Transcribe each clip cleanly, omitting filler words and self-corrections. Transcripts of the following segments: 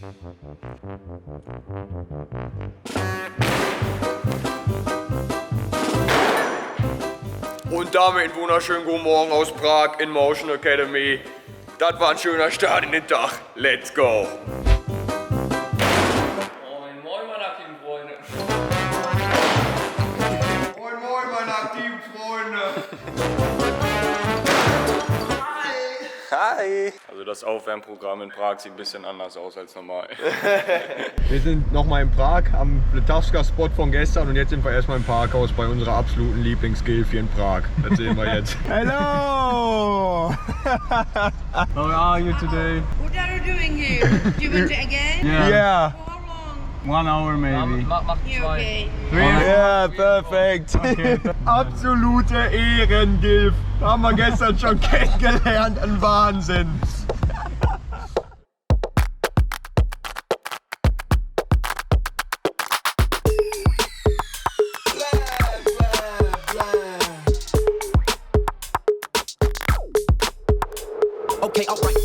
Und damit einen wunderschönen guten Morgen aus Prag in Motion Academy. Das war ein schöner Start in den Tag. Let's go! Moin, moin, meine aktiven Freunde. Moin, moin, meine aktiven Freunde. Hi. Also das Aufwärmprogramm in Prag sieht ein bisschen anders aus als normal. Wir sind nochmal in Prag am Letowska-Spot von gestern und jetzt sind wir erstmal im Parkhaus bei unserer absoluten Lieblingsgilf hier in Prag. Das sehen wir jetzt. Hello! How are you today? What are you doing here? Do you want it again? Yeah. For how long? 1 hour maybe. Mach Yeah, zwei. okay. Ja, perfekt. Okay. Absolute Ehrengilf. Haben wir gestern schon kennengelernt. Ein Wahnsinn. Okay, alright.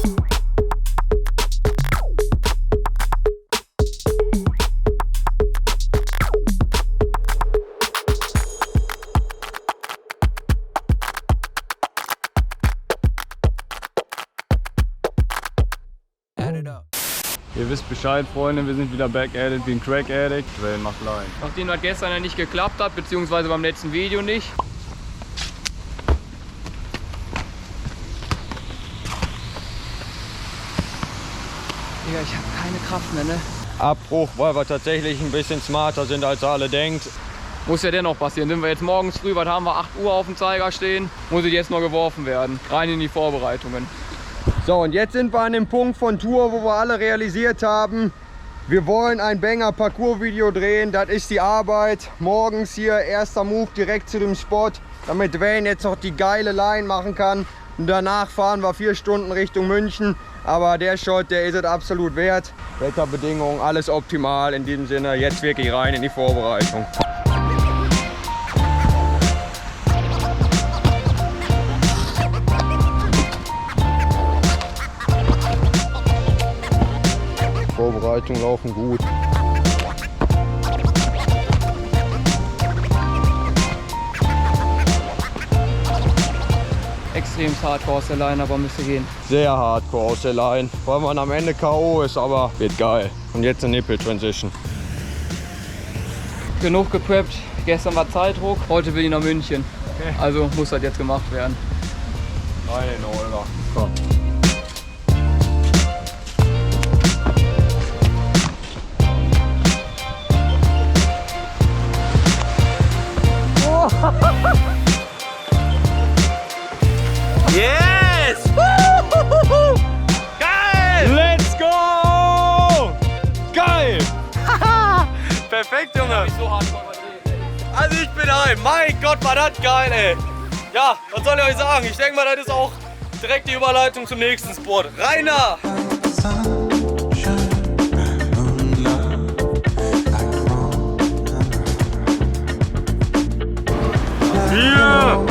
Ihr wisst Bescheid, Freunde, wir sind wieder back at it wie ein Crack Addict. Wellen macht Line. Nachdem das gestern ja nicht geklappt hat, beziehungsweise beim letzten Video nicht. Digga, ich habe keine Kraft mehr, ne? Abbruch, weil wir tatsächlich ein bisschen smarter sind, als alle denkt. Muss ja dennoch passieren. Sind wir jetzt morgens früh, was haben wir, 8 Uhr auf dem Zeiger stehen, muss ich jetzt noch geworfen werden. Rein in die Vorbereitungen. So, und jetzt sind wir an dem Punkt von Tour, wo wir alle realisiert haben, wir wollen ein Banger-Parcours-Video drehen. Das ist die Arbeit. Morgens hier, erster Move direkt zu dem Spot, damit Dwayne jetzt noch die geile Line machen kann. Und danach fahren wir 4 Stunden Richtung München. Aber der Shot, der ist es absolut wert. Wetterbedingungen, alles optimal. In diesem Sinne, jetzt wirklich rein in die Vorbereitung. Vorbereitungen laufen gut. Extrem hardcore aus der Line, aber müsste gehen. Sehr hardcore aus der Line, weil man am Ende K.O. ist, aber wird geil. Und jetzt eine Nippel-Transition. Genug gepreppt. Gestern war Zeitdruck, heute bin ich nach München. Okay. Also muss das jetzt gemacht werden. Rein in den Holger. Komm. Yes! Geil! Let's go! Geil! Perfekt, Junge! So hardcore überdreht. Also ich bin heim. Mein Gott, war das geil, ey! Ja, was soll ich euch sagen? Ich denke mal, das ist auch direkt die Überleitung zum nächsten Spot. Rainer! Hier!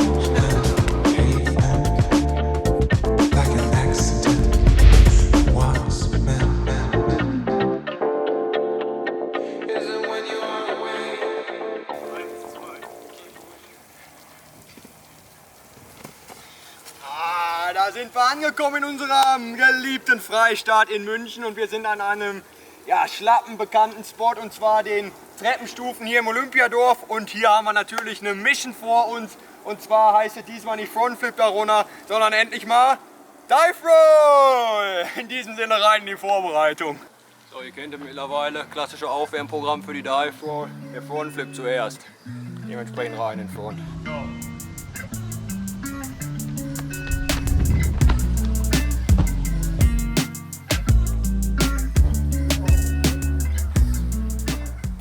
Da sind wir angekommen in unserem geliebten Freistaat in München und wir sind an einem schlappen bekannten Spot, und zwar den Treppenstufen hier im Olympiadorf, und hier haben wir natürlich eine Mission vor uns, und zwar heißt es diesmal nicht Frontflip da runter, sondern endlich mal Dive Roll! In diesem Sinne rein in die Vorbereitung. So, ihr kennt es mittlerweile, klassische Aufwärmprogramm für die Dive Roll, der Frontflip zuerst, dementsprechend rein in Front.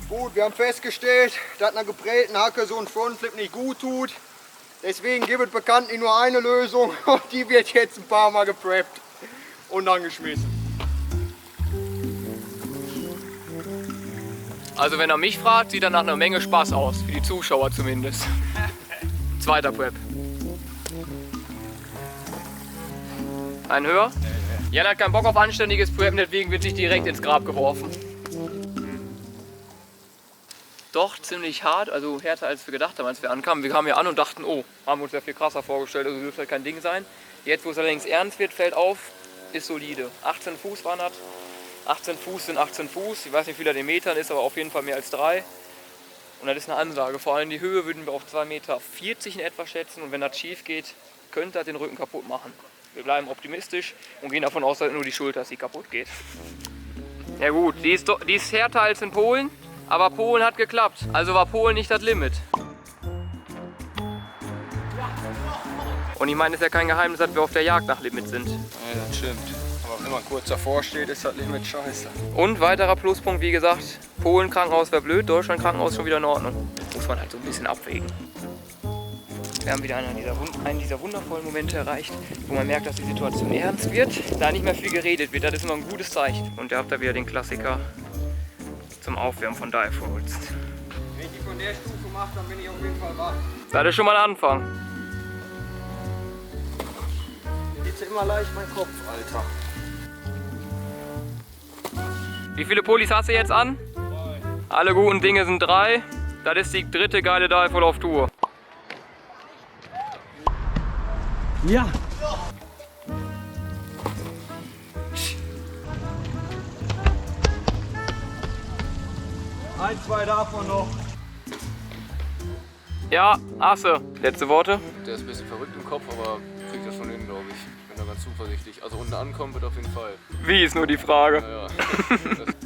Gut, wir haben festgestellt, dass einer geprellten Hacke so ein Frontflip nicht gut tut. Deswegen gibt es bekanntlich nur eine Lösung und die wird jetzt ein paar Mal gepreppt und dann geschmissen. Also wenn er mich fragt, sieht er nach einer Menge Spaß aus, für die Zuschauer zumindest. Zweiter Prep. Einen höher? Jan hat keinen Bock auf anständiges Preppen, deswegen wird sich direkt ins Grab geworfen. Doch ziemlich hart, also härter als wir gedacht haben, als wir ankamen. Wir kamen hier an und dachten, oh, haben uns ja viel krasser vorgestellt, also dürfte halt kein Ding sein. Jetzt, wo es allerdings ernst wird, fällt auf, ist solide. 18 Fuß waren das. 18 Fuß sind 18 Fuß. Ich weiß nicht, wie viel er den Metern ist, aber auf jeden Fall mehr als 3. Und das ist eine Ansage. Vor allem die Höhe würden wir auf 2,40 Meter in etwa schätzen. Und wenn das schief geht, könnte das den Rücken kaputt machen. Wir bleiben optimistisch und gehen davon aus, dass nur die Schulter, dass sie kaputt geht. Ja gut, die ist härter als in Polen. Aber Polen hat geklappt, also war Polen nicht das Limit. Und ich meine, es ist ja kein Geheimnis, dass wir auf der Jagd nach Limit sind. Ja, das stimmt. Aber wenn man kurz davor steht, ist das Limit scheiße. Und weiterer Pluspunkt, wie gesagt, Polen Krankenhaus wäre blöd, Deutschland Krankenhaus schon wieder in Ordnung. Muss man halt so ein bisschen abwägen. Wir haben wieder einen dieser wundervollen Momente erreicht, wo man merkt, dass die Situation ernst wird, da nicht mehr viel geredet wird. Das ist immer ein gutes Zeichen. Und ihr habt da wieder den Klassiker zum Aufwärmen von Dive Rolls. Wenn ich die von der Stufe mache, dann bin ich auf jeden Fall wach. Das ist schon mal ein Anfang. Mir geht's ja immer leicht mein Kopf, Alter. Wie viele Polis hast du jetzt an? 3. Alle guten Dinge sind 3. Das ist die dritte geile Dive Roll auf Tour. Ja. 1, 2 davon noch. Ja, Asse. Letzte Worte? Der ist ein bisschen verrückt im Kopf, aber kriegt das schon hin, glaube ich. Bin da ganz zuversichtlich. Also unten ankommen wird auf jeden Fall. Wie ist nur die Frage. Ja.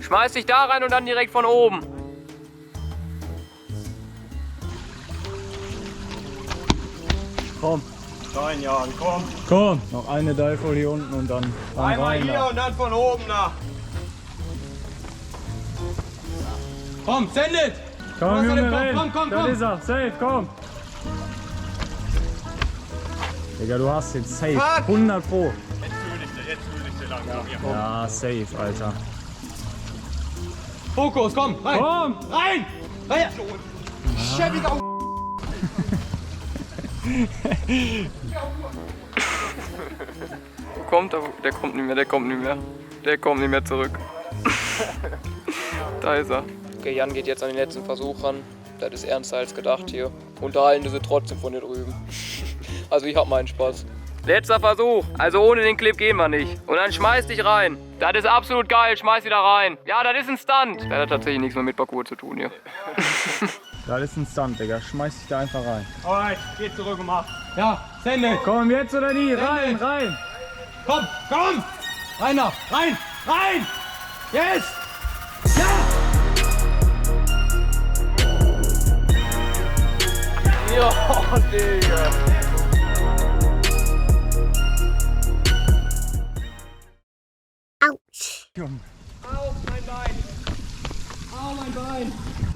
Schmeiß dich da rein und dann direkt von oben. Komm. Rein, Jan, komm. Komm. Noch eine Dive Roll hier unten und dann Einmal rein. hier Da. und dann von oben nach. Komm, sendet! Komm, Junge, rein. komm, Da ist er. Safe, komm. Digga, du hast jetzt safe. Fuck. 100 Pro. Jetzt fühle ich dir langsam. Ja, safe, Alter. Fokus, komm, rein. Komm! Rein! Rein! Schäbiger Kommt, aber der kommt nicht mehr, der kommt nicht mehr. Der kommt nicht mehr zurück. Da ist er. Okay, Jan geht jetzt an den letzten Versuch ran. Das ist ernster als gedacht hier. Unterhalten sie trotzdem von hier drüben. Also ich hab meinen Spaß. Letzter Versuch. Also ohne den Clip gehen wir nicht. Und dann schmeiß dich rein. Das ist absolut geil. Schmeiß wieder rein. Ja, das ist ein Stunt. Das hat tatsächlich nichts mehr mit Parkour zu tun hier. Das ist ein Stunt, Digga. Schmeiß dich da einfach rein. Alright, geht zurück und mach. Ja, sendet! Komm, jetzt oder nie? Rein, rein! Komm, komm! Rein da, rein, rein! Yes! Ja, Digga. Au, mein Bein! Au, mein Bein!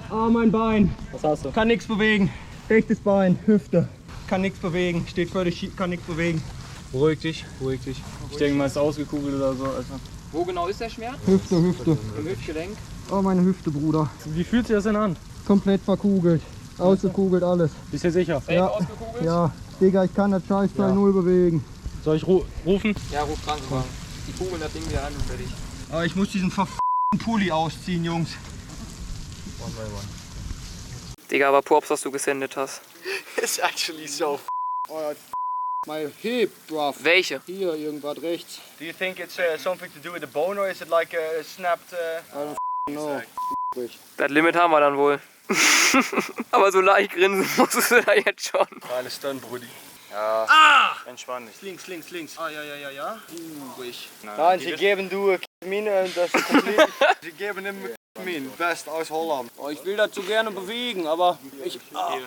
Au, mein Bein! Was hast du? Kann nichts bewegen. Rechtes Bein, Hüfte. Kann nichts bewegen. Steht völlig schief, kann nichts bewegen. Beruhig dich, beruhig dich. Ich denke mal, ist ausgekugelt oder so, Alter. Wo genau ist der Schmerz? Hüfte, Hüfte. Im Hüftgelenk. Oh, meine Hüfte, Bruder. Wie fühlt sich das denn an? Komplett verkugelt. Ausgekugelt alles. Bist du sicher? Fake ausgekugelt? Ja, Digga, ich kann das Scheißteil null bewegen. Soll ich rufen? Ja, ruf Krankenwagen. Die kugeln das Ding wieder an und fertig. Aber ich muss diesen verf***ten Pulli ausziehen, Jungs. Digga, aber Props, dass du gesendet hast. It's actually so oh, my hip, bruv. Welche? Hier, irgendwas rechts. Do you think it's something to do with the bone or is it like a snapped... I don't know. Das Limit haben wir dann wohl. Aber so leicht grinsen musst du da jetzt schon. Kleine Stunt, Brudi. Ja, Entspann dich. Links. Ah, ja. Ruhig. Nein, sie geben du Mine und das ist komplett... sie geben ihm Mine, best aus Holland. Oh, ich will das so gerne bewegen, aber ich...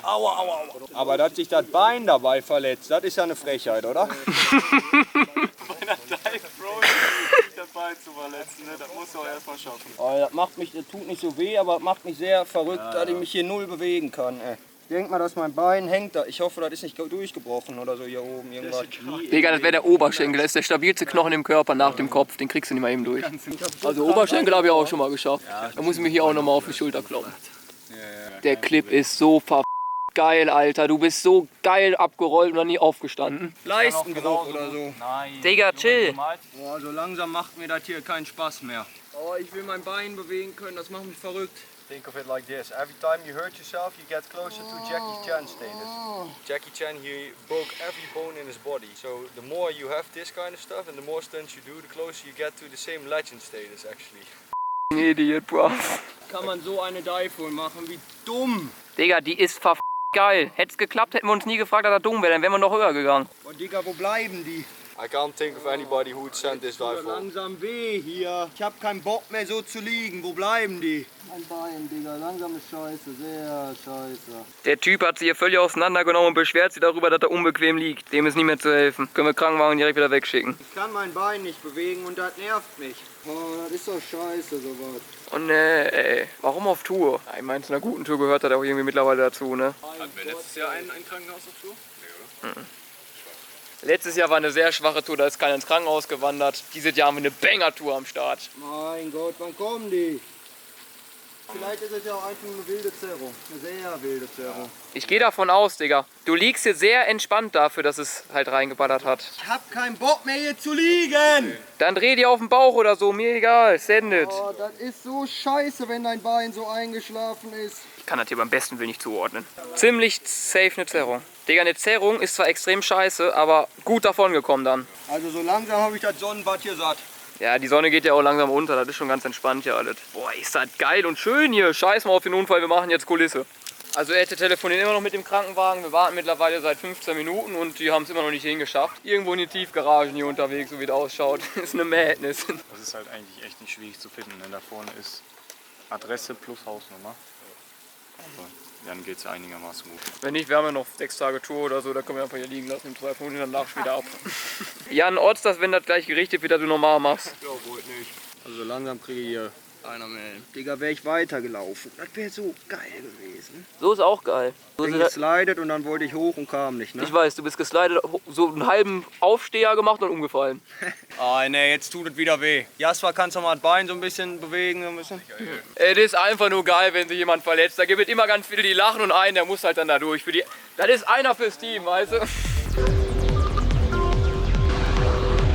Aua. Aber dass sich das Bein dabei verletzt, das ist ja eine Frechheit, oder? Bei einer Dive Roll das Bein zu verletzen, ne? Das musst du auch erstmal schaffen. Oh, das macht mich, das tut nicht so weh, aber macht mich sehr verrückt, dass ich mich hier null bewegen kann, ey. Ich denk mal, dass mein Bein hängt da. Ich hoffe, das ist nicht durchgebrochen oder so hier oben irgendwas. Digga, das wäre der Oberschenkel. Das ist der stabilste Knochen im Körper nach dem Kopf. Den kriegst du nicht mal eben durch. Also Oberschenkel habe ich auch schon mal geschafft. Da muss ich mir hier auch nochmal auf die Schulter kloppen. Der Clip ist so geil, Alter. Du bist so geil abgerollt und dann nie aufgestanden. Leistenbruch oder so. Nein. Digga, chill. Boah, so langsam macht mir das hier keinen Spaß mehr. Oh, ich will mein Bein bewegen können, das macht mich verrückt. Think of it like this. Every time you hurt yourself, you get closer to Jackie Chan status. Jackie Chan, he broke every bone in his body. So the more you have this kind of stuff and the more stunts you do, the closer you get to the same legend status actually. Idiot, bro. Kann man so eine Dive wohl machen, wie dumm. Digga, die ist geil. Hätte es geklappt, hätten wir uns nie gefragt, dass er dumm wäre, dann wären wir noch höher gegangen. Boah, Digga, wo bleiben die? I can't think of anybody who would send this dive So for. langsam weh hier. Ich hab keinen Bock mehr so zu liegen. Wo bleiben die? Mein Bein, Digga. Langsam ist scheiße. Sehr scheiße. Der Typ hat sie hier völlig auseinandergenommen und beschwert sich darüber, dass er unbequem liegt. Dem ist nicht mehr zu helfen. Können wir Krankenwagen direkt wieder wegschicken. Ich kann mein Bein nicht bewegen und das nervt mich. Oh, das ist doch scheiße, sowas. Oh ne, ey. Warum auf Tour? Ich meine, zu einer guten Tour gehört das auch irgendwie mittlerweile dazu, ne? Hatten wir letztes Jahr ein Krankenhaus auf Tour? Nee, oder? Letztes Jahr war eine sehr schwache Tour, da ist keiner ins Krankenhaus gewandert. Dieses Jahr haben wir eine Banger-Tour am Start. Mein Gott, wann kommen die? Vielleicht ist es ja auch einfach eine wilde Zerrung. Eine sehr wilde Zerrung. Ich gehe davon aus, Digga. Du liegst hier sehr entspannt dafür, dass es halt reingeballert hat. Ich hab keinen Bock mehr hier zu liegen. Dann dreh dir auf den Bauch oder so, mir egal, send it. Oh, das ist so scheiße, wenn dein Bein so eingeschlafen ist. Ich kann das hier beim besten Willen nicht zuordnen. Ziemlich safe eine Zerrung. Digga, eine Zerrung ist zwar extrem scheiße, aber gut davon gekommen dann. Also so langsam habe ich das Sonnenbad hier satt. Ja, die Sonne geht ja auch langsam unter, das ist schon ganz entspannt hier alles. Boah, ist das geil und schön hier. Scheiß mal auf den Unfall, wir machen jetzt Kulisse. Also er telefoniert immer noch mit dem Krankenwagen. Wir warten mittlerweile seit 15 Minuten und die haben es immer noch nicht hingeschafft. Irgendwo in die Tiefgaragen hier unterwegs, so wie das ausschaut. Das ist eine Madness. Das ist halt eigentlich echt nicht schwierig zu finden, denn da vorne ist Adresse plus Hausnummer. Also, dann geht es einigermaßen gut. Wenn nicht, wir haben ja noch 6 Tage Tour oder so, da können wir einfach hier liegen lassen im Zweifel und dann nachher wieder ab. Jan, ortst das, wenn das gleich gerichtet wird, dass du normal machst. Ja, wohl nicht. Also so langsam kriege ich hier einer melden. Digga, wäre ich weitergelaufen. Das wäre so geil gewesen. So ist auch geil. So Ich ist das, geslidet und dann wollte ich hoch und kam nicht, ne? ich weiß, du bist geslidet, so einen halben Aufsteher gemacht und umgefallen. Ah, ne, jetzt tut es wieder weh. Jasper, kannst du mal das Bein so ein bisschen bewegen? So ein bisschen? Es ist einfach nur geil, wenn sich jemand verletzt. Da gibt es immer ganz viele, die lachen und einen, der muss halt dann da durch. Das ist einer fürs Team, weißt du?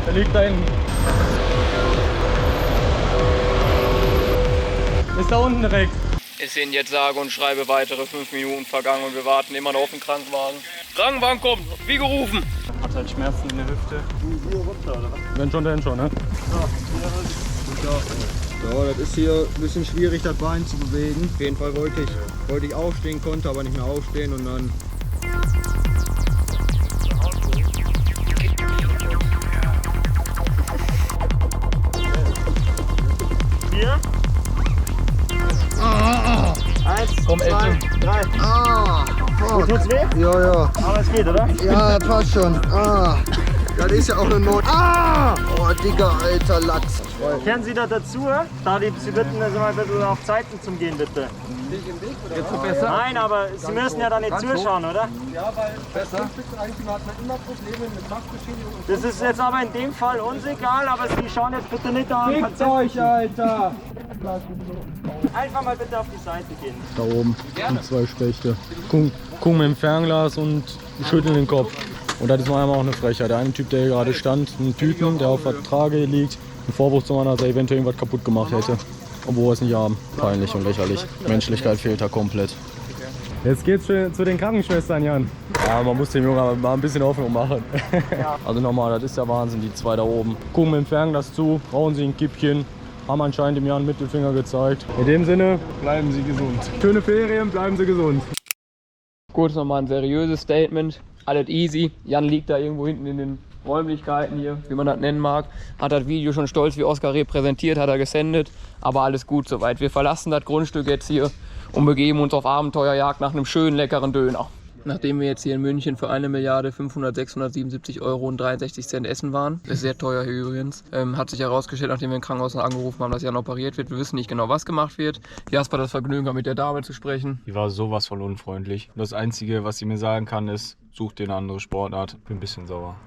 Der liegt da hinten. Ist da unten direkt. Es sind jetzt sage und schreibe weitere 5 Minuten vergangen und wir warten immer noch auf den Krankenwagen. Krankenwagen kommt, wie gerufen. Hat halt Schmerzen in der Hüfte. Hier runter, oder was? Wenn schon, dann schon, ne? So, das ist hier ein bisschen schwierig, das Bein zu bewegen. Auf jeden Fall wollte ich aufstehen, konnte aber nicht mehr aufstehen und dann... Hier? Eins, Komm, zwei, Elton. 3. Wo tut's weh? Ja, ja. Aber es geht, oder? Ja, passt schon. Das ist ja auch eine Not. Oh, Digga, alter Lachs. Kehren Sie da dazu, da Sie bitten, dass Sie mal ein bisschen auf Zeiten zum Gehen, bitte. Jetzt besser? Nein, aber Sie müssen ja da nicht zuschauen, oder? Ja, weil besser. Hat man immer Probleme mit Machtbeschädigung. Das ist jetzt aber in dem Fall uns egal, aber Sie schauen jetzt bitte nicht da. Fickt euch, Alter! Einfach mal bitte auf die Seite gehen. Da oben sind 2 Spechte. Gucken mit dem Fernglas und schütteln den Kopf. Und das ist meiner auch eine Frechheit. Der eine Typ, der hier gerade stand, ein Typen, der auf der Trage liegt, einen Vorwurf zu machen, dass er eventuell irgendwas kaputt gemacht hätte. Obwohl wir es nicht haben. Peinlich und lächerlich. Menschlichkeit fehlt da komplett. Jetzt geht's zu den Krankenschwestern, Jan. Ja, man muss dem Jungen aber mal ein bisschen Hoffnung machen. Also nochmal, das ist ja Wahnsinn, die 2 da oben. Gucken mit dem Fernglas zu, rauchen sie ein Kippchen. Haben anscheinend dem Jan einen Mittelfinger gezeigt. In dem Sinne, bleiben Sie gesund. Schöne Ferien, bleiben Sie gesund. Kurz nochmal ein seriöses Statement. Alles easy. Jan liegt da irgendwo hinten in den Räumlichkeiten hier, wie man das nennen mag. Hat das Video schon stolz wie Oscar repräsentiert, hat er gesendet. Aber alles gut soweit. Wir verlassen das Grundstück jetzt hier und begeben uns auf Abenteuerjagd nach einem schönen, leckeren Döner. Nachdem wir jetzt hier in München für 1.500.677,63 € essen waren, ist sehr teuer hier übrigens, hat sich herausgestellt, nachdem wir im Krankenhaus angerufen haben, dass Jan operiert wird. Wir wissen nicht genau, was gemacht wird. Jasper hat das Vergnügen, mit der Dame zu sprechen. Die war sowas von unfreundlich. Das Einzige, was sie mir sagen kann, ist, such dir eine andere Sportart. Bin ein bisschen sauer.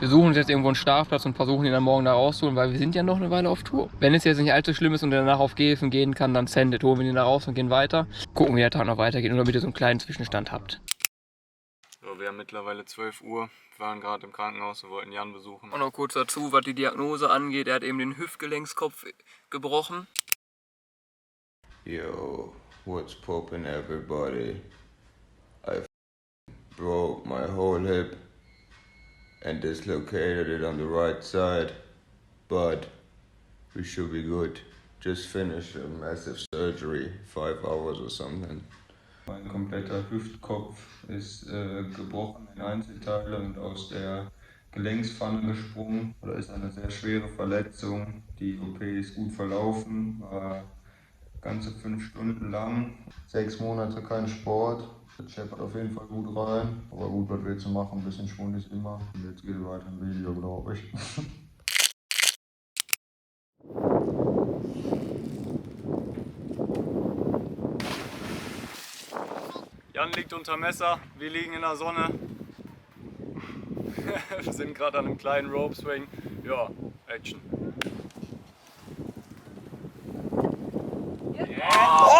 Wir suchen uns jetzt irgendwo einen Schlafplatz und versuchen ihn dann morgen da rauszuholen, weil wir sind ja noch eine Weile auf Tour. Wenn es jetzt nicht allzu schlimm ist und er danach auf Gehilfen gehen kann, dann sendet. Holen wir ihn da raus und gehen weiter. Gucken, wie der Tag noch weitergeht und damit ihr so einen kleinen Zwischenstand habt. So, wir haben mittlerweile 12 Uhr. Wir waren gerade im Krankenhaus und wollten Jan besuchen. Und noch kurz dazu, was die Diagnose angeht. Er hat eben den Hüftgelenkskopf gebrochen. Yo, what's poppin' everybody? I broke my whole hip and dislocated it on the right side, but we should be good. Just finished a massive surgery, 5 hours or something. Mein kompletter Hüftkopf ist gebrochen in Einzelteile und aus der Gelenkspfanne gesprungen. Das ist eine sehr schwere Verletzung. Die OP ist gut verlaufen, war ganze 5 Stunden lang. 6 Monate kein Sport. Das scheppert auf jeden Fall gut rein. Aber gut, was willst du machen? Ein bisschen Schwund ist immer. Und jetzt geht es weiter im Video, glaube ich. Jan liegt unter Messer, wir liegen in der Sonne. Wir sind gerade an einem kleinen Rope Swing. Ja, Action. Oi!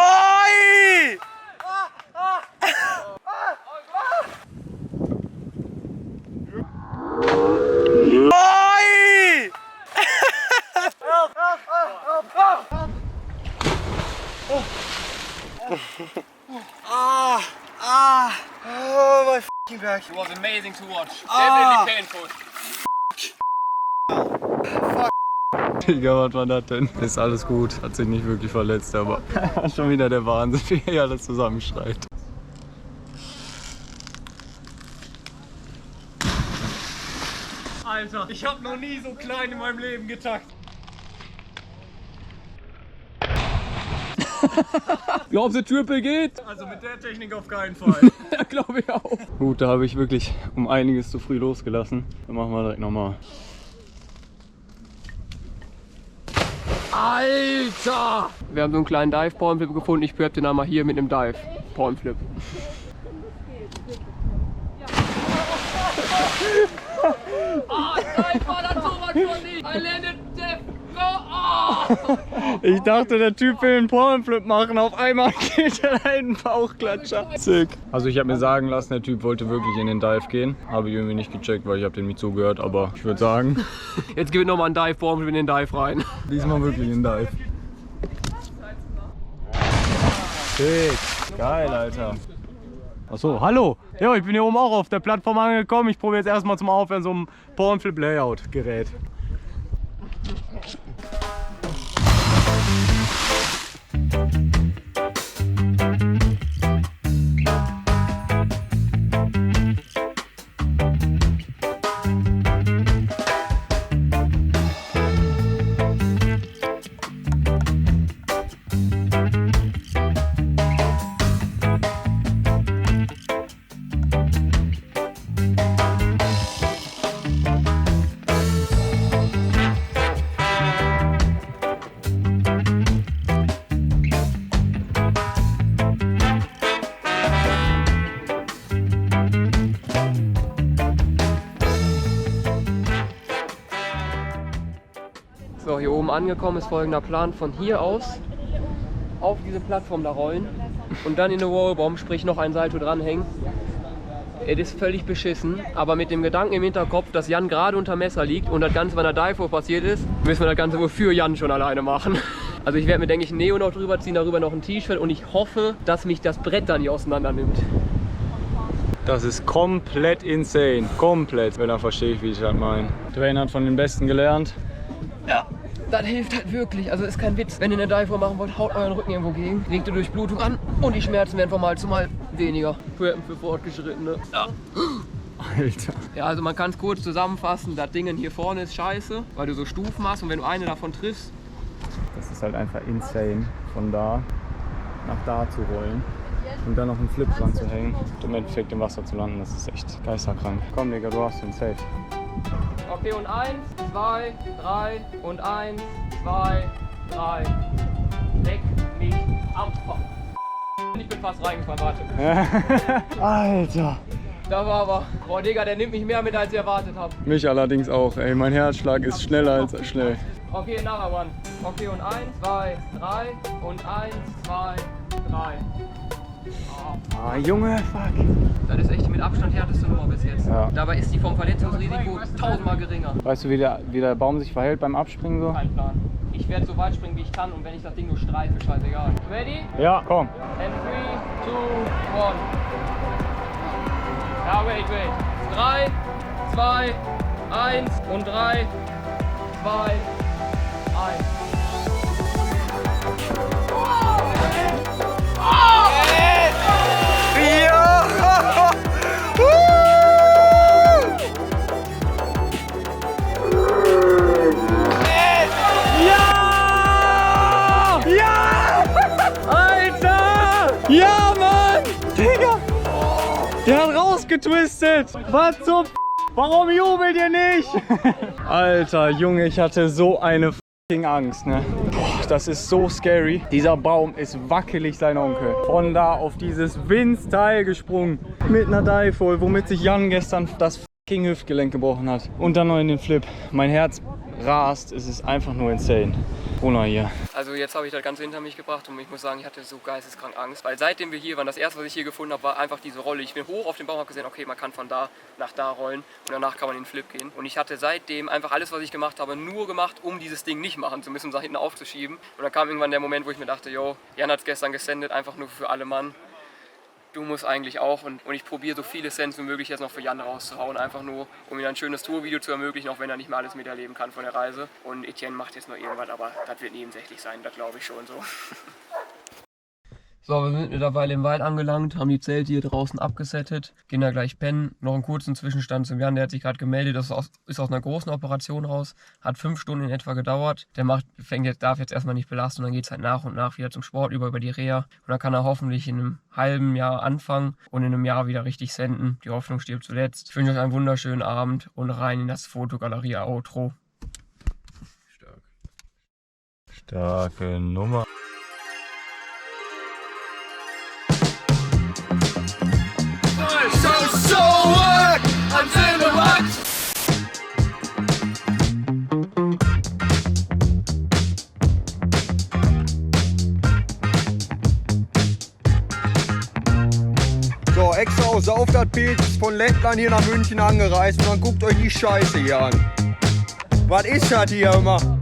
Oi! Oh, my f***ing back. It was amazing to watch. Definitely painful. Digga, was war das denn? Ist alles gut, hat sich nicht wirklich verletzt, aber schon wieder der Wahnsinn, wie er alles zusammenschreit. Alter, ich hab noch nie so klein in meinem Leben getackt. Glaubst du, Triple geht? Also mit der Technik auf keinen Fall. Ja, glaube ich auch. Gut, da habe ich wirklich um einiges zu früh losgelassen. Dann machen wir direkt nochmal. Alter! Wir haben so einen kleinen Dive-Pornflip gefunden. Ich prep den einmal hier mit einem Dive-Pornflip. Dive war das sowas von nicht! I landed death! Go! Ich dachte, der Typ will einen Pornflip machen. Auf einmal geht er einen Bauchklatscher. Sick. Also ich habe mir sagen lassen, der Typ wollte wirklich in den Dive gehen. Habe ich irgendwie nicht gecheckt, weil ich habe den nie zugehört. Aber ich würde sagen... Jetzt gibt es nochmal einen Dive-Pornflip in den Dive rein. Diesmal wirklich in den Dive. Sick. Geil, Alter. Achso, hallo. Ja, ich bin hier oben auch auf der Plattform angekommen. Ich probiere jetzt erstmal zum Aufwärmen so ein Pornflip-Layout-Gerät. So, hier oben angekommen ist folgender Plan: von hier aus auf diese Plattform da rollen und dann in eine Wallbomb, sprich noch ein Salto dranhängen. Es ist völlig beschissen, aber mit dem Gedanken im Hinterkopf, dass Jan gerade unter Messer liegt und das Ganze, wenn der Dive passiert ist, müssen wir das Ganze wohl für Jan schon alleine machen. Also ich werde mir, denke ich, ein Neo noch drüber ziehen, darüber noch ein T-Shirt und ich hoffe, dass mich das Brett dann nicht auseinander nimmt. Das ist komplett insane. Komplett. Wenn dann verstehe ich, wie ich das meine. Dwayne hat von den Besten gelernt. Ja, das hilft halt wirklich. Also ist kein Witz. Wenn ihr eine Dive machen wollt, haut euren Rücken irgendwo gegen, legt ihr Durchblutung an und die Schmerzen werden von Mal zu Mal weniger. Für Fortgeschrittene. Ja. Alter. Ja, also man kann es kurz zusammenfassen. Das Ding hier vorne ist scheiße, weil du so Stufen hast und wenn du eine davon triffst. Das ist halt einfach insane, von da nach da zu rollen und dann noch einen Flip dran zu hängen und im Endeffekt im Wasser zu landen. Das ist echt geisterkrank. Komm, Digga, du hast den safe. Okay, und 1, 2, 3 und 1, 2, 3. Leck mich am Kopf. Ich bin fast reingefallen, warte. Alter, Da war aber. Boah, Digga, der nimmt mich mehr mit, als ich erwartet habe. Mich allerdings auch, ey. Mein Herzschlag ist schneller als schnell. Okay, nachher, Mann. Okay, und 1, 2, 3 und 1, 2, 3. Ah, Junge, fuck. Das ist echt die mit Abstand härteste Nummer bis jetzt. Ja. Dabei ist die vom Verletzungsrisiko 1000-mal geringer. Weißt du, wie der Baum sich verhält beim Abspringen so? Kein Plan. Ich werde so weit springen, wie ich kann und wenn ich das Ding nur streife, scheißegal. Ready? Ja, komm. And 3, 2, 1. Ja, wait. 3, 2, 1 und 3, 2, 1. Ja, Mann! Digga! Der hat rausgetwistet! Was zum Warum jubelt ihr nicht? Alter, Junge, ich hatte so eine fucking Angst, ne? Boah, das ist so scary. Dieser Baum ist wackelig, sein Onkel. Von da auf dieses Windsteil gesprungen. Mit einer Dive, womit sich Jan gestern das fucking Hüftgelenk gebrochen hat. Und dann noch in den Flip. Mein Herz rast, es ist einfach nur insane. Corona hier. Also jetzt habe ich das Ganze hinter mich gebracht und ich muss sagen, ich hatte so geisteskrank Angst, weil seitdem wir hier waren, das erste, was ich hier gefunden habe, war einfach diese Rolle. Ich bin hoch auf den Baum, habe gesehen, okay, man kann von da nach da rollen und danach kann man in den Flip gehen. Und ich hatte seitdem einfach alles, was ich gemacht habe, nur gemacht, um dieses Ding nicht machen zu müssen, um es nach hinten aufzuschieben. Und dann kam irgendwann der Moment, wo ich mir dachte, yo, Jan hat es gestern gesendet, einfach nur für alle Mann. Du musst eigentlich auch und ich probiere so viele Sends wie möglich jetzt noch für Jan rauszuhauen, einfach nur, um ihm ein schönes Tourvideo zu ermöglichen, auch wenn er nicht mehr alles miterleben kann von der Reise. Und Etienne macht jetzt noch irgendwas, aber das wird nebensächlich sein, das glaube ich schon so. So, wir sind mittlerweile im Wald angelangt, haben die Zelte hier draußen abgesettet, gehen da gleich pennen. Noch einen kurzen Zwischenstand zum Jan, der hat sich gerade gemeldet, das ist aus einer großen Operation raus, hat 5 Stunden in etwa gedauert. Der darf jetzt erstmal nicht belasten und dann geht es halt nach und nach wieder zum Sport über die Reha. Und dann kann er hoffentlich in einem halben Jahr anfangen und in einem Jahr wieder richtig senden. Die Hoffnung stirbt zuletzt. Ich wünsche euch einen wunderschönen Abend und rein in das Fotogalerie-Outro. Starke Nummer. So, extra aus Saufdat-Pilz von Lettland hier nach München angereist und dann guckt euch die Scheiße hier an. Was ist das hier immer?